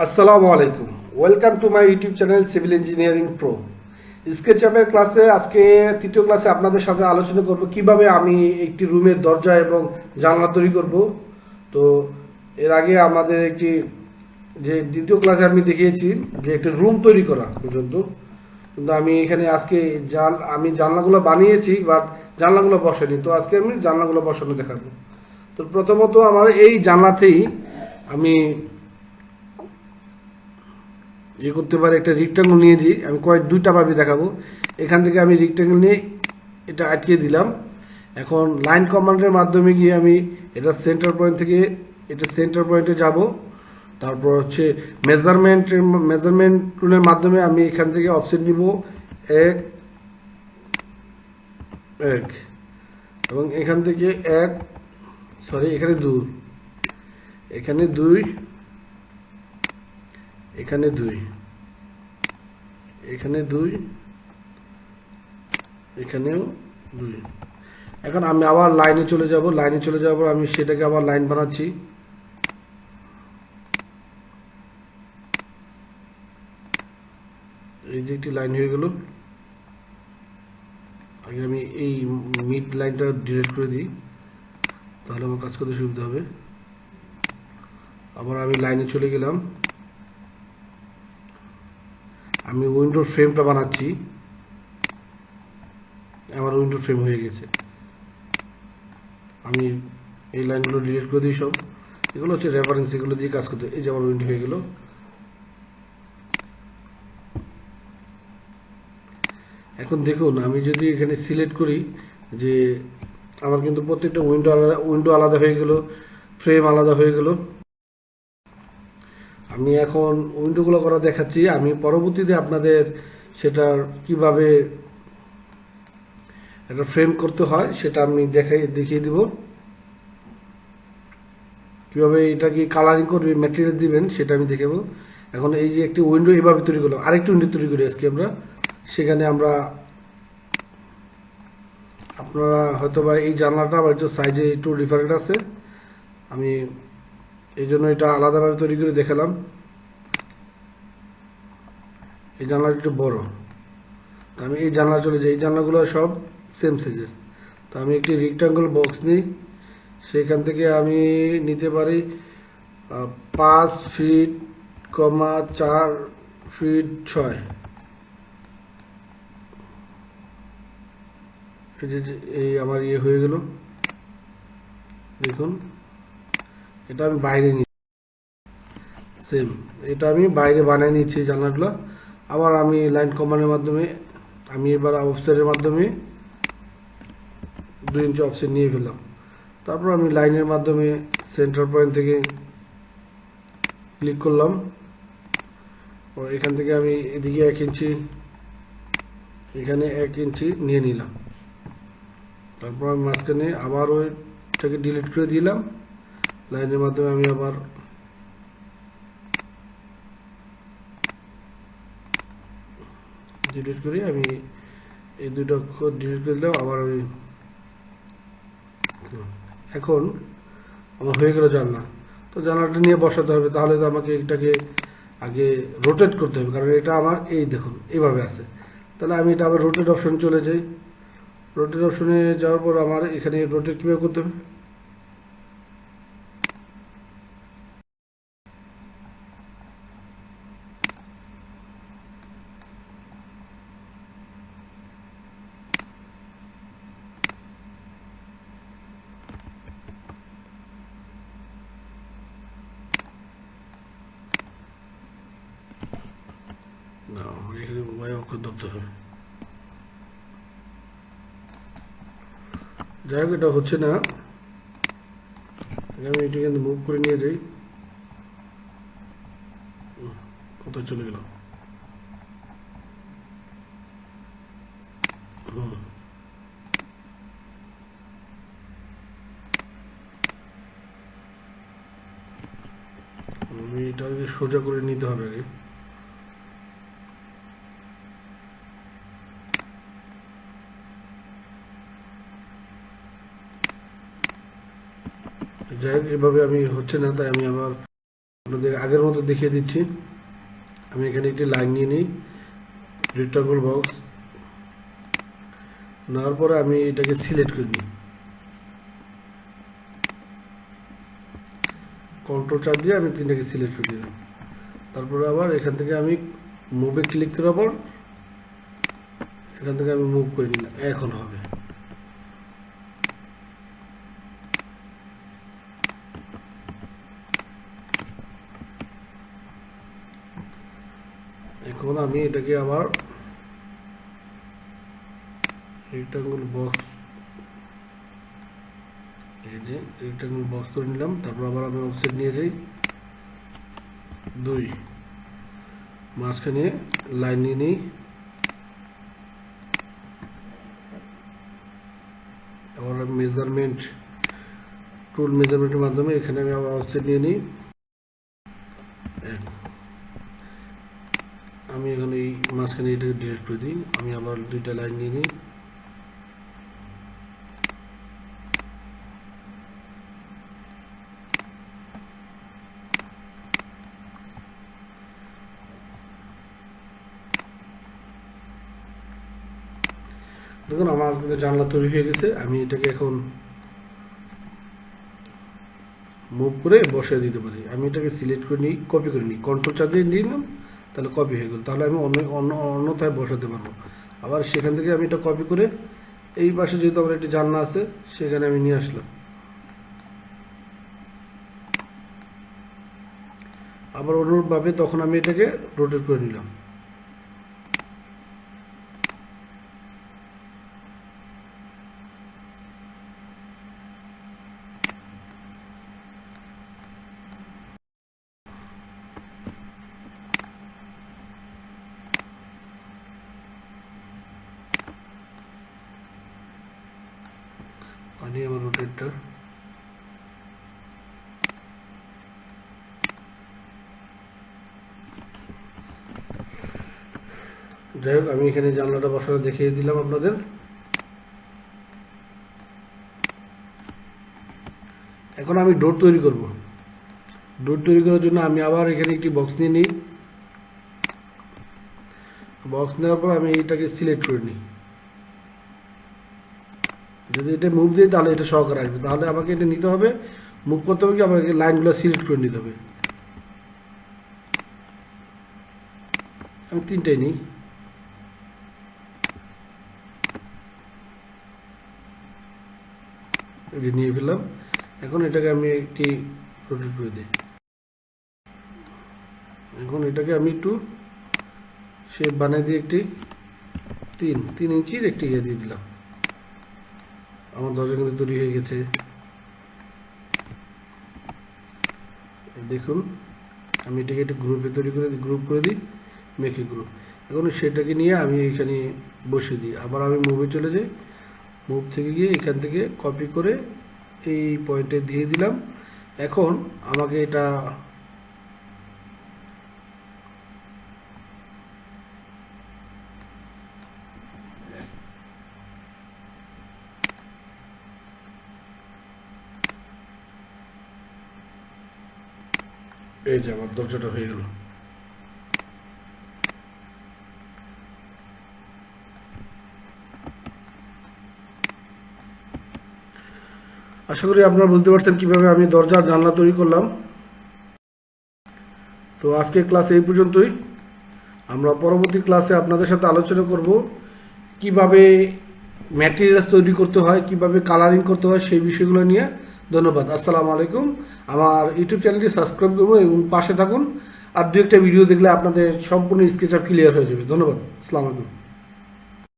আসসালামু আলাইকুম, welcome to my YouTube channel civil engineering pro. স্কেচআপের ক্লাসে আজকে তৃতীয় ক্লাসে আপনাদের সাথে আলোচনা করব কিভাবে আমি একটি রুমের দরজা এবং জানলা তৈরি করব। তো এর আগে আমাদের একটি যে দ্বিতীয় ক্লাসে আমি দেখিয়েছি যে একটি রুম তৈরি করা পর্যন্ত, কিন্তু আমি এখানে আজকে আমি জানলাগুলো বানিয়েছি বাট জানলাগুলো বসাইনি। তো আজকে আমি জানলাগুলো বসানো দেখাবো। তো প্রথমত আমার এই জানলাতেই আমি করতে পারি, একটা রেক্টাঙ্গল নিয়ে দিই। আমি দুইটা ভাবে দেখাবো। এখান থেকে আমি রেক্টাঙ্গল নিয়ে এটা আটকে দিলাম। এখন লাইন কমান্ডের মাধ্যমে গিয়ে আমি এটা সেন্টার পয়েন্ট থেকে এটা সেন্টার পয়েন্টে যাব। তারপর হচ্ছে মেজারমেন্ট টুলের মাধ্যমে আমি এখান থেকে অফসেট নিব 1 1 এবং এখান থেকে এখানে 2, এখানে 2, এখানে 2, এখানে 2, এখানেও 2। এখন আমি আবার লাইনে চলে যাব। লাইনে চলে যাওয়ার পর আমি সেটাকে আবার লাইন বানাচ্ছি। এই যে একটি লাইন হয়ে গেল। আগে আমি এই মিড লাইনটা ডিলিট করে দিই, তাহলে আমার কাজ করতে সুবিধা হবে। আবার আমি লাইনে চলে গেলাম। আমি উইন্ডোর ফ্রেমটা বানাচ্ছি। আমার উইন্ডোর ফ্রেম হয়ে গেছে। আমি এই লাইনগুলো ডিলিট করে দিই সব। এগুলো হচ্ছে রেফারেন্স, এগুলো দিয়ে কাজ করতে। এই যে আমার উইন্ডো হয়ে গেল। এখন দেখুন, আমি যদি এখানে সিলেক্ট করি যে আমার কিন্তু প্রত্যেকটা উইন্ডো আলাদা হয়ে গেল, ফ্রেম আলাদা হয়ে গেল। আমি এখন উইন্ডোগুলো করা দেখাচ্ছি। আমি পরবর্তীতে আপনাদের সেটার কিভাবে একটা ফ্রেম করতে হয় সেটা আমি দেখিয়ে দিব। কিভাবে এটা কি কালারিং করবে, ম্যাটেরিয়াল দিবেন সেটা আমি দেখাবো। এখন এই যে একটি উইন্ডো এভাবে তৈরি করলাম, আরেকটি উইন্ডো তৈরি করি আজকে আমরা। সেখানে আমরা আপনারা হয়তো বা এই জানলাটা আবার একটু সাইজে একটু ডিফারেন্ট আছে, আমি এই জন্য এটা আলাদাভাবে তৈরি করে দেখালাম। এই জানলাটা একটু বড়, তো আমি এই জানলা চলে যাই। এই জানলাগুলো সব সেম সাইজের। তো আমি একটি রেক্টাঙ্গল বক্স নিই। সেখান থেকে আমি নিতে পারি 5 ফিট, 4 ফিট 6। এই আমার হয়ে গেল। দেখুন, এটা আমি বাইরে নিই। সেম এটা আমি বাইরে বানিয়ে নিচ্ছি জানলাগুলো। আবার আমি লাইন কমান্ডের মাধ্যমে আমি এবার অফসেটের মাধ্যমে 2 ইঞ্চি অফসেট নিয়ে ফেললাম। তারপর আমি লাইনের মাধ্যমে সেন্টার পয়েন্ট থেকে ক্লিক করলাম। এখান থেকে আমি এদিকে 1 ইঞ্চি, এখানে 1 ইঞ্চি নিয়ে নিলাম। তারপর আমি মাঝখানে আবার ওইটাকে ডিলিট করে দিলাম। লাইনের মাধ্যমে আমি আবার ডিলিট করি, আমি এই দুটো অক্ষর ডিলিট করে দিলাম। আবার আমি এখন আমার হয়ে গেল জানলা। তো জানলাটা নিয়ে বসাতে হবে, তাহলে তো আমাকে এটাকে আগে রোটেট করতে হবে, কারণ এটা আমার এই দেখুন এইভাবে আছে। তাহলে আমি এটা আবার রোটেট অপশন চলে যাই। রোটেট অপশনে যাওয়ার পর আমার এখানে রোটেট কীভাবে করতে হবে, না আমার এখানে ওয়াই অক্ষর ধরতে হবে। যাই হোক, এটা হচ্ছে না। আমি এটা কিন্তু মুভ করে নিয়ে যাই। কোথায় চলে গেল? আমি এটাকে সোজা করে নিতে হবে আগে। যাই হোক, এভাবে আমি হচ্ছে না, তাই আমি আবার আপনাদের আগের মতো দেখিয়ে দিচ্ছি। আমি এখানে একটি লাইন নিয়ে নিই, রেক্টাঙ্গল বক্স নেওয়ার পরে আমি এটাকে সিলেক্ট করে নিই, কন্ট্রোল চাপ দিয়ে আমি তিনটাকে সিলেক্ট করে দিলাম। তারপরে আবার এখান থেকে আমি মুভে ক্লিক করার পর এখান থেকে আমি মুভ করে নিলাম। এখন হবে এখন আমি এটাকে আবার রেক্টাঙ্গল বক্স, এই যে রেক্টাঙ্গল বক্স করে নিলাম। তারপর আবার আমি অফসেট নিয়ে যাই 2, মাঝখানে লাইন নিয়ে নিই। আবার মেজারমেন্ট টুল মেজারমেন্টের মাধ্যমে এখানে আমি আবার অফসেট নিয়ে নিই। আমি এখানে এই মাঝখানে এটাকে ডিলিট করে দিই। আমি আবার 2টা লাইন নিয়ে নিই। দেখুন আমার জানলা তৈরি হয়ে গেছে। আমি এটাকে এখন মুভ করে বসিয়ে দিতে পারি। আমি এটাকে সিলেক্ট করে নিই, কপি করে নিই, কন্ট্রোল চাপ দিয়ে নিলাম, তাহলে কপি হয়ে গেল। তাহলে আমি অন্যথায় বসাতে পারবো। আবার সেখান থেকে আমি এটা কপি করে এই পাশে যেহেতু আমার একটি জানলা আছে সেখানে আমি নিয়ে আসলাম। আবার অনুরূপভাবে তখন আমি এটাকে রোটেট করে নিলাম। আমার রোটেটটা যাই হোক, আমি এখানে জানলাটা বসানো দেখিয়ে দিলাম আপনাদের। এখন আমি ডোর তৈরি করব। ডোর তৈরি করার জন্য আমি আবার এখানে একটি বক্স নিয়ে নিই। বক্স নেওয়ার পর আমি এটাকে সিলেক্ট করে নিই। যদি এটা মুভ দিই তাহলে এটা সহকারে আসবে। তাহলে আমাকে এটা নিতে হবে, মুভ করতে হবে কি আমাকে লাইনগুলো সিলেক্ট করে নিতে হবে। আমি 3টাই নিই। এই যে নিয়ে ফেললাম। এখন এটাকে আমি একটি রোটেট করে দিই। এখন এটাকে আমি একটু শেপ বানিয়ে দিয়ে একটি 3 ইঞ্চির একটি ইয়ে দিয়ে দিলাম। আমার দরজা কিন্তু তৈরি হয়ে গেছে। দেখুন আমি এটাকে একটু গ্রুপে তৈরি করে দিই, গ্রুপ করে দিই, মেকে গ্রুপ। এখন সেটাকে নিয়ে আমি এখানে বসিয়ে দিই। আবার আমি মুভে চলে যাই, মুভ থেকে গিয়ে এখান থেকে কপি করে এই পয়েন্টে দিয়ে দিলাম। এখন আমাকে এটা এই যে আমার দরজাটা হয়ে গেল। আশা করি আপনারা বুঝতে পারছেন কিভাবে আমি দরজা জানলা তৈরি করলাম। তো আজকের ক্লাস এই পর্যন্তই। আমরা পরবর্তী ক্লাসে আপনাদের সাথে আলোচনা করব কিভাবে ম্যাটেরিয়ালস তৈরি করতে হয়, কিভাবে কালারিং করতে হয়, সেই বিষয়গুলো নিয়ে। ধন্যবাদ। আসসালামু আলাইকুম। আমার ইউটিউব চ্যানেলটি সাবস্ক্রাইব করুন এবং পাশে থাকুন। আর 2-একটা ভিডিও দেখলে আপনাদের সম্পূর্ণ স্কেচ আপ ক্লিয়ার হয়ে যাবে। ধন্যবাদ। আসসালামু আলাইকুম।